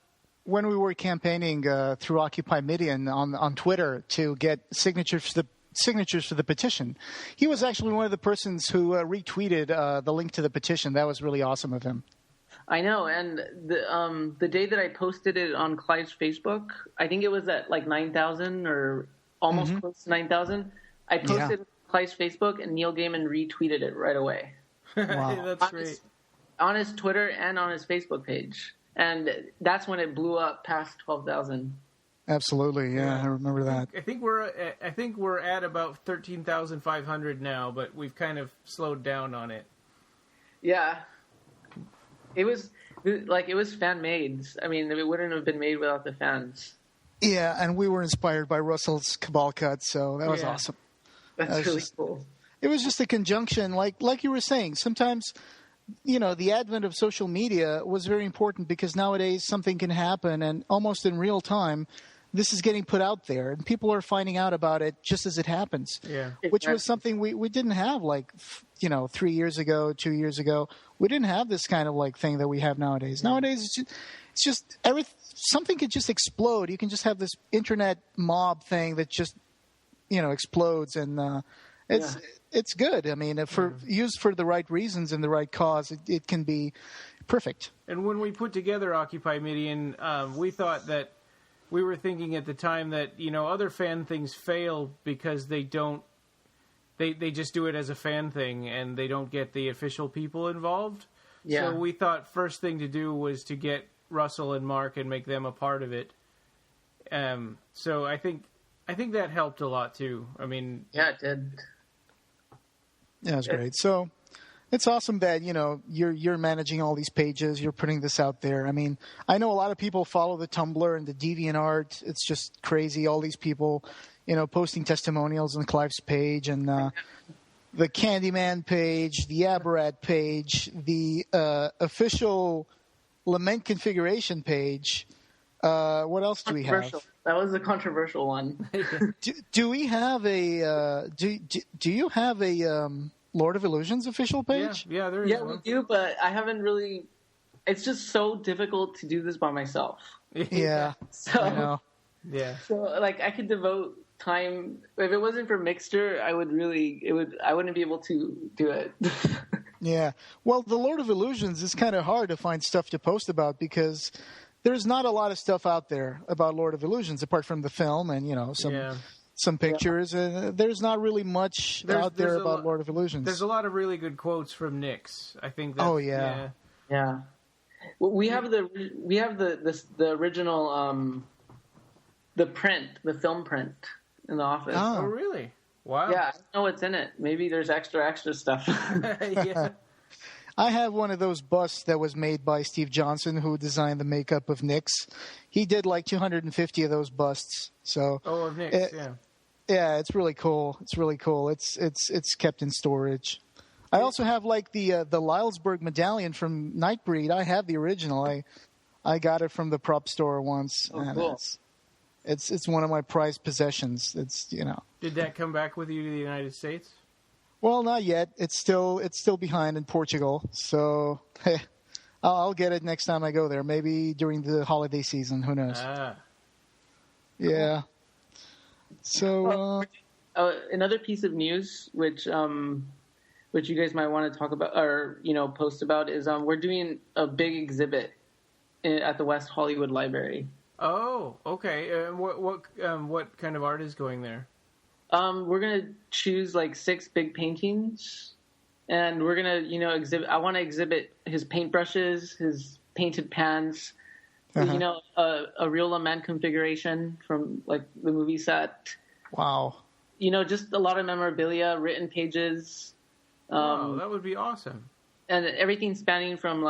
When we were campaigning through Occupy Midian on Twitter to get signatures for the petition, he was actually one of the persons who retweeted the link to the petition. That was really awesome of him. I know, and the day that I posted it on Clive's Facebook, I think it was at like 9,000 or almost close to 9,000. I posted it on Clive's Facebook, and Neil Gaiman retweeted it right away. Wow. That's great. On his Twitter and on his Facebook page. And that's when it blew up past 12,000. Absolutely, yeah, I remember that. I think we're at about 13,500 now, but we've kind of slowed down on it. Yeah, it was fan made. I mean, it wouldn't have been made without the fans. Yeah, and we were inspired by Russell's Cabal cut, so that was awesome. That's really cool. It was just a conjunction, like you were saying. Sometimes, the advent of social media was very important because nowadays something can happen, and almost in real time, this is getting put out there, and people are finding out about it just as it happens. Yeah, which was something we didn't have 3 years ago, 2 years ago. We didn't have this kind of thing that we have nowadays. Nowadays, it's just something could just explode. You can just have this internet mob thing that just explodes, and it's good. I mean, used for the right reasons and the right cause, it can be perfect. And when we put together Occupy Midian, we thought that we were thinking at the time that other fan things fail because they don't. They just do it as a fan thing and they don't get the official people involved. Yeah. So we thought first thing to do was to get Russell and Mark and make them a part of it. So I think that helped a lot too. I mean, yeah, it did. Yeah, it's great. So it's awesome that you're managing all these pages. You're putting this out there. I mean, I know a lot of people follow the Tumblr and the DeviantArt. It's just crazy. All these people, posting testimonials on Clive's page and the Candyman page, the Aberrat page, the official Lament configuration page. What else do we have? That was a controversial one. Do we have a? Do you have a Lord of Illusions official page? Yeah, there is. Yeah, we do, but I haven't really. It's just so difficult to do this by myself. Yeah, so I know. Yeah. So I could devote time. If it wasn't for Mixter, I wouldn't be able to do it. Yeah. Well, the Lord of Illusions is kind of hard to find stuff to post about because there's not a lot of stuff out there about Lord of Illusions apart from the film and some pictures. There's not really much out there about Lord of Illusions. There's a lot of really good quotes from Nix. I think. That's, yeah. Well, we have the original the print, the film print in the office. Oh, really? Wow. Yeah, I don't know what's in it. Maybe there's extra stuff. Yeah. I have one of those busts that was made by Steve Johnson, who designed the makeup of Nix. He did 250 of those busts. So of Nix, yeah, it's really cool. It's really cool. It's kept in storage. I also have the Lylesburg medallion from Nightbreed. I have the original. I got it from the prop store once. Oh, cool. It's one of my prized possessions. Did that come back with you to the United States? Well, not yet. It's still behind in Portugal. So I'll get it next time I go there. Maybe during the holiday season. Who knows? Yeah. So another piece of news, which you guys might want to talk about or post about, is we're doing a big exhibit at the West Hollywood Library. Oh, okay. What kind of art is going there? We're gonna choose 6 big paintings, and we're gonna exhibit. I want to exhibit his paintbrushes, his painted pans, a real Lament configuration from the movie set. Wow. Just a lot of memorabilia, written pages. Wow, that would be awesome. And everything spanning from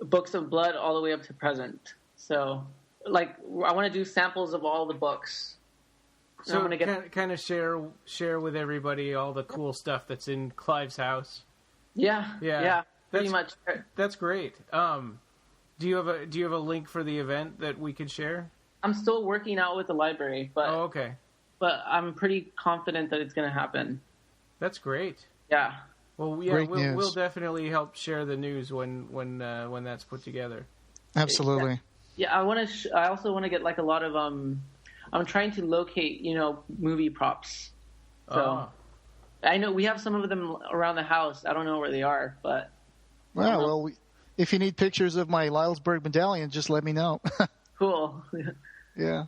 Books of Blood all the way up to present. So I want to do samples of all the books. So I'm gonna kind of share with everybody all the cool stuff that's in Clive's house. Yeah. Pretty much. That's great. Do you have a link for the event that we could share? I'm still working out with the library, but okay. But I'm pretty confident that it's going to happen. That's great. Yeah. Well, yeah, we'll definitely help share the news when that's put together. Absolutely. Yeah, I also want to get like a lot of I'm trying to locate movie props. So I know we have some of them around the house. I don't know where they are, but well, if you need pictures of my Lylesburg medallion, just let me know. Cool. Yeah.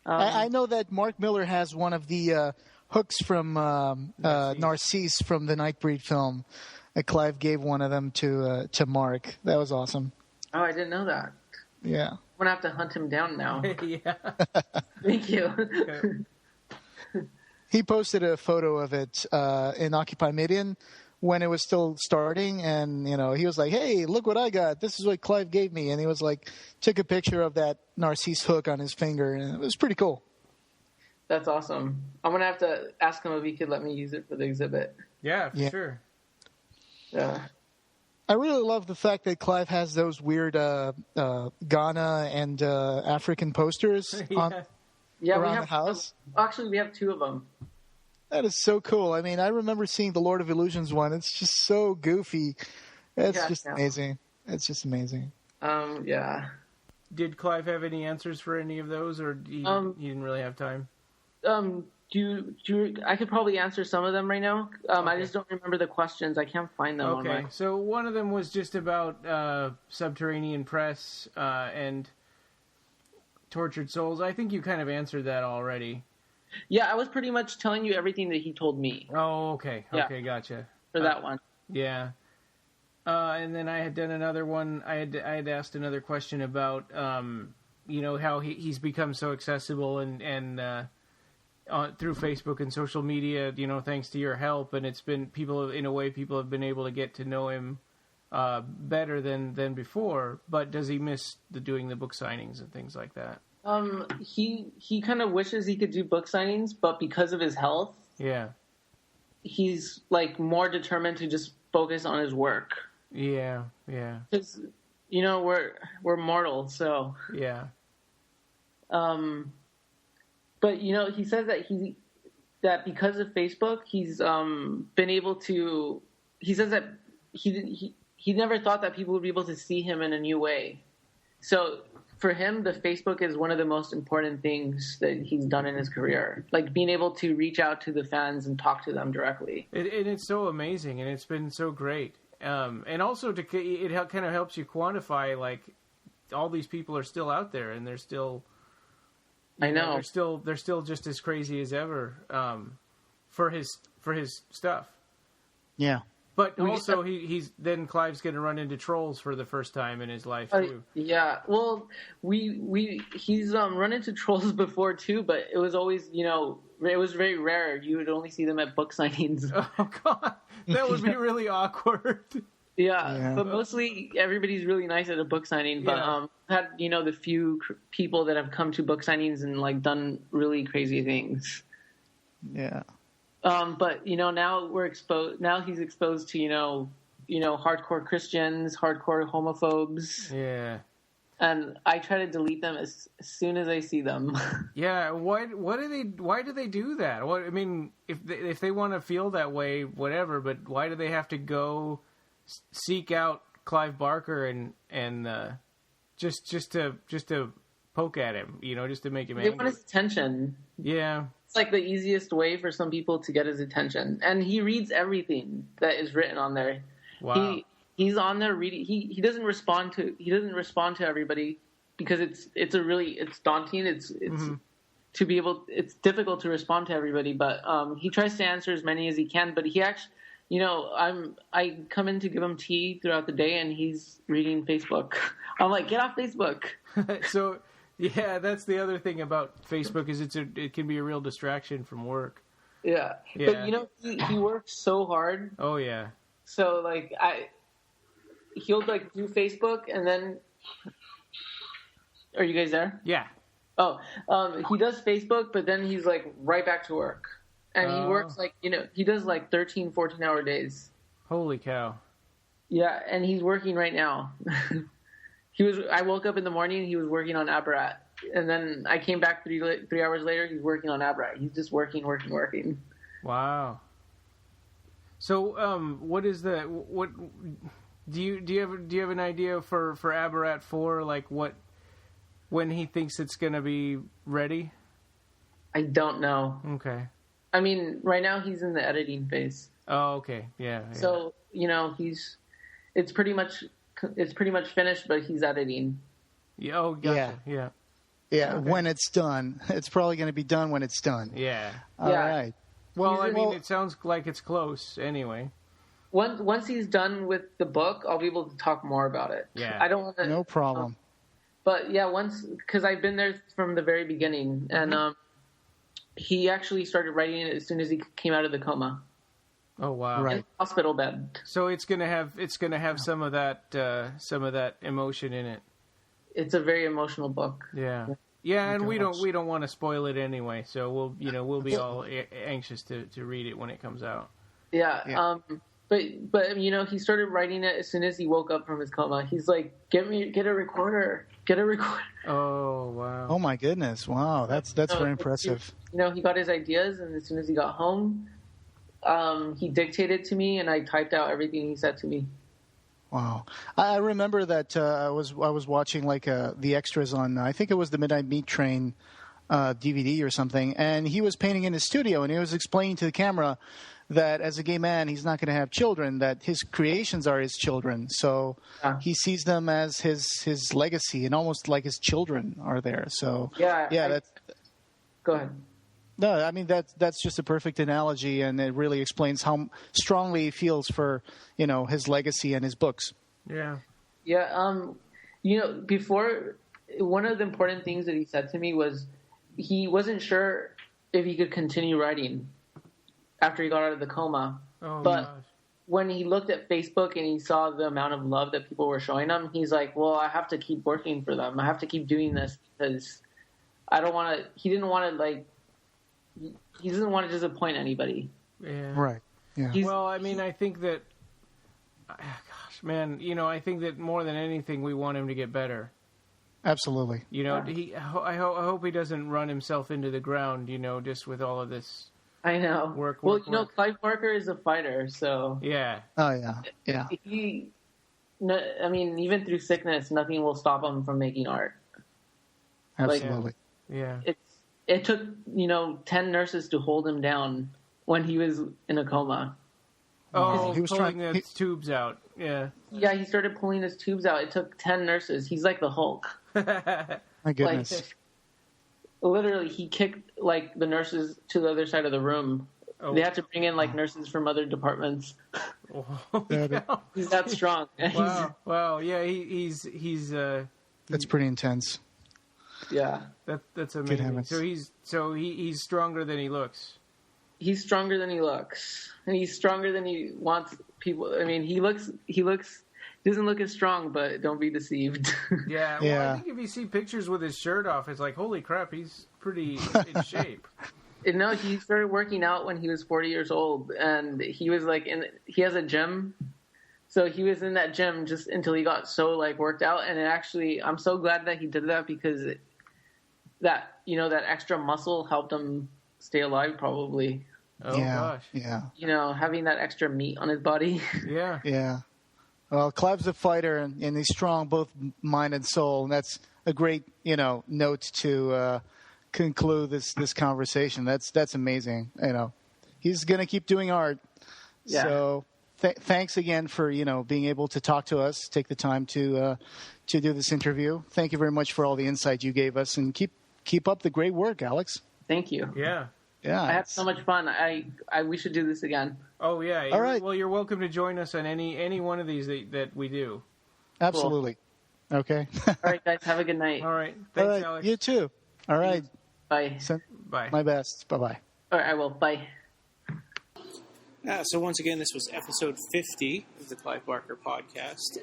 I know that Mark Miller has one of the hooks from Narcisse from the Nightbreed film. Clive gave one of them to Mark. That was awesome. Oh, I didn't know that. Yeah. I'm going to have to hunt him down now. Yeah. Thank you. He posted a photo of it in Occupy Midian when it was still starting, and he was like, "Hey, look what I got! This is what Clive gave me." And he was like, took a picture of that Narcisse hook on his finger, and it was pretty cool. That's awesome. I'm gonna have to ask him if he could let me use it for the exhibit. Yeah, for sure. Yeah. I really love the fact that Clive has those weird Ghana and African posters around the house. Actually, we have two of them. That is so cool. I mean, I remember seeing the Lord of Illusions one. It's just so goofy. It's just amazing. It's just amazing. Yeah. Did Clive have any answers for any of those, or he didn't really have time? I could probably answer some of them right now. Okay. I just don't remember the questions. I can't find them. Okay. So one of them was just about Subterranean Press and Tortured Souls. I think you kind of answered that already. Yeah, I was pretty much telling you everything that he told me. Oh, okay. Okay, gotcha. For that one. Yeah. And then I had done another one. I had asked another question about, how he's become so accessible and through Facebook and social media, thanks to your help. And it's been people have been able to get to know him better than before. But does he miss doing the book signings and things like that? He kind of wishes he could do book signings, but because of his health, he's like more determined to just focus on his work. Yeah. Because we're mortal, so yeah. But he says that because of Facebook, he's been able to. He says that he never thought that people would be able to see him in a new way. So for him, the Facebook is one of the most important things that he's done in his career. Like being able to reach out to the fans and talk to them directly. And it's so amazing, and it's been so great. And also, it kind of helps you quantify, like, all these people are still out there, and they're still... I know. They're still just as crazy as ever for his stuff. Yeah. But also, he's Clive's going to run into trolls for the first time in his life too. Yeah, well, he's run into trolls before too, but it was always it was very rare. You would only see them at book signings. Oh God, that would be really awkward. Yeah, but mostly everybody's really nice at a book signing. But had the few people that have come to book signings and like done really crazy things. Yeah. But now we're exposed. Now he's exposed to hardcore Christians, hardcore homophobes. Yeah. And I try to delete them as soon as I see them. Yeah. Why do they do that? I mean, if they want to feel that way, whatever. But why do they have to go seek out Clive Barker and just to poke at him? Just to make him angry. They want his attention. Yeah. It's like the easiest way for some people to get his attention, and he reads everything that is written on there. Wow. He's on there reading. He doesn't respond to everybody because it's daunting. It's to be able. It's difficult to respond to everybody, but he tries to answer as many as he can. But he actually, I come in to give him tea throughout the day, and he's reading Facebook. I'm like, get off Facebook. So. Yeah, that's the other thing about Facebook is it can be a real distraction from work. Yeah. But he works so hard. Oh yeah. So like he'll like do Facebook and then. Are you guys there? Yeah. Oh, he does Facebook, but then he's like right back to work. And he works like, he does like 13, 14-hour days. Holy cow. Yeah, and he's working right now. I woke up in the morning, he was working on Abarat. And then I came back 3 hours later, he's working on Abarat. He's just working. Wow. So, what is the, what, do you have an idea for Abarat 4, like when he thinks it's going to be ready? I don't know. Okay. I mean, right now he's in the editing phase. Oh, okay. Yeah. So, it's pretty much finished, but he's editing. Yeah. Oh, gotcha. Yeah. Yeah. Okay. When it's done, it's probably going to be done when it's done. Yeah. All right. Well, I mean, it sounds like it's close anyway. Once he's done with the book, I'll be able to talk more about it. Yeah. I don't want to. No problem. But yeah, because I've been there from the very beginning, and he actually started writing it as soon as he came out of the coma. Oh wow! Right. In the hospital bed. So it's gonna have some of that emotion in it. It's a very emotional book. Yeah. Yeah, and we don't want to spoil it anyway, so we'll be all anxious to read it when it comes out. Yeah. But he started writing it as soon as he woke up from his coma. He's like, get a recorder. Oh wow. Oh my goodness. Wow. That's very impressive. He got his ideas, and as soon as he got home, he dictated to me, and I typed out everything he said to me. Wow. I remember that I was watching like the extras on, I think it was the Midnight Meat Train DVD or something, and he was painting in his studio, and he was explaining to the camera that as a gay man, he's not going to have children, that his creations are his children. So he sees them as his legacy, and almost like his children are there. So go ahead. No, I mean that's just a perfect analogy, and it really explains how strongly he feels for his legacy and his books. Yeah. Yeah. Before, one of the important things that he said to me was he wasn't sure if he could continue writing after he got out of the coma. Oh, but gosh. When he looked at Facebook and he saw the amount of love that people were showing him, he's like, well, I have to keep working for them. I have to keep doing this because I don't want to. He doesn't want to disappoint anybody. Yeah. Right. Yeah. Well, I mean, I think that, gosh, man, I think that more than anything, we want him to get better. Absolutely. I hope he doesn't run himself into the ground, just with all of this. I know. Work. Clive Barker is a fighter, so. Yeah. Oh, yeah. Yeah. Even through sickness, nothing will stop him from making art. Absolutely. Yeah. It took, 10 nurses to hold him down when he was in a coma. Oh, he was pulling his tubes out. Yeah. Yeah, he started pulling his tubes out. It took 10 nurses. He's like the Hulk. My goodness. Literally, he kicked, the nurses to the other side of the room. Oh. They had to bring in, nurses from other departments. Oh, he's that strong. Wow. Yeah, he's that's pretty intense. Yeah. That's amazing. So he's stronger than he looks. He's stronger than he looks. And he's stronger than he wants people. I mean, he doesn't look as strong, but don't be deceived. Yeah. Well, I think if you see pictures with his shirt off, it's like, holy crap, he's pretty in shape. No, he started working out when he was 40 years old, and he was he has a gym. So he was in that gym just until he got so worked out. And I'm so glad that he did that because that extra muscle helped him stay alive probably. Oh gosh. Yeah. Having that extra meat on his body. Yeah. Yeah. Well, Clive's a fighter, and he's strong both mind and soul, and that's a great, note to conclude this conversation. That's amazing. He's going to keep doing art. Yeah. So thanks again for being able to talk to us, take the time to do this interview. Thank you very much for all the insight you gave us, and keep up the great work, Alex. Thank you. Yeah. Yeah, I had so much fun. We should do this again. Oh yeah. All right. Well, you're welcome to join us on any one of these that we do. Absolutely. Cool. Okay. All right, guys. Have a good night. All right. Thanks, all right. Alex. You too. All right. Bye. Bye. My best. Bye-bye. All right, I will. Bye. So once again, this was episode 50 of the Clive Barker podcast.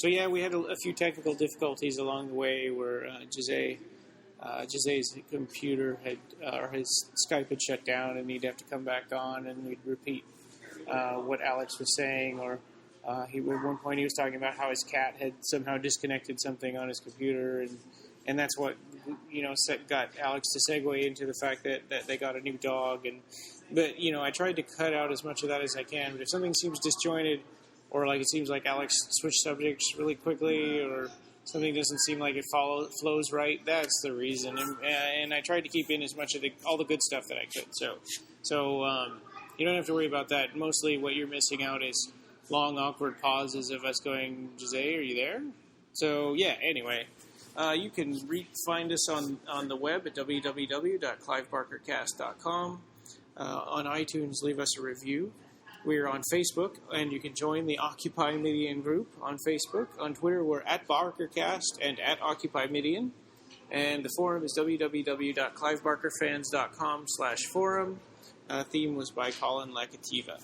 We had a few technical difficulties along the way where Jose Jose's computer or his Skype had shut down, and he'd have to come back on, and we'd repeat what Alex was saying, or at one point he was talking about how his cat had somehow disconnected something on his computer, and that's what got Alex to segue into the fact that they got a new dog, but I tried to cut out as much of that as I can. But if something seems disjointed, or like it seems like Alex switched subjects really quickly, or something doesn't seem like it flows right, that's the reason. And I tried to keep in as much of all the good stuff that I could. So you don't have to worry about that. Mostly what you're missing out is long, awkward pauses of us going, Jose, are you there? So, yeah, anyway. You can find us on the web at www.clivebarkercast.com. On iTunes, leave us a review. We're on Facebook, and you can join the Occupy Midian group on Facebook. On Twitter, we're at BarkerCast and at Occupy Midian. And the forum is www.clivebarkerfans.com/forum. Theme was by Colin Lakativa.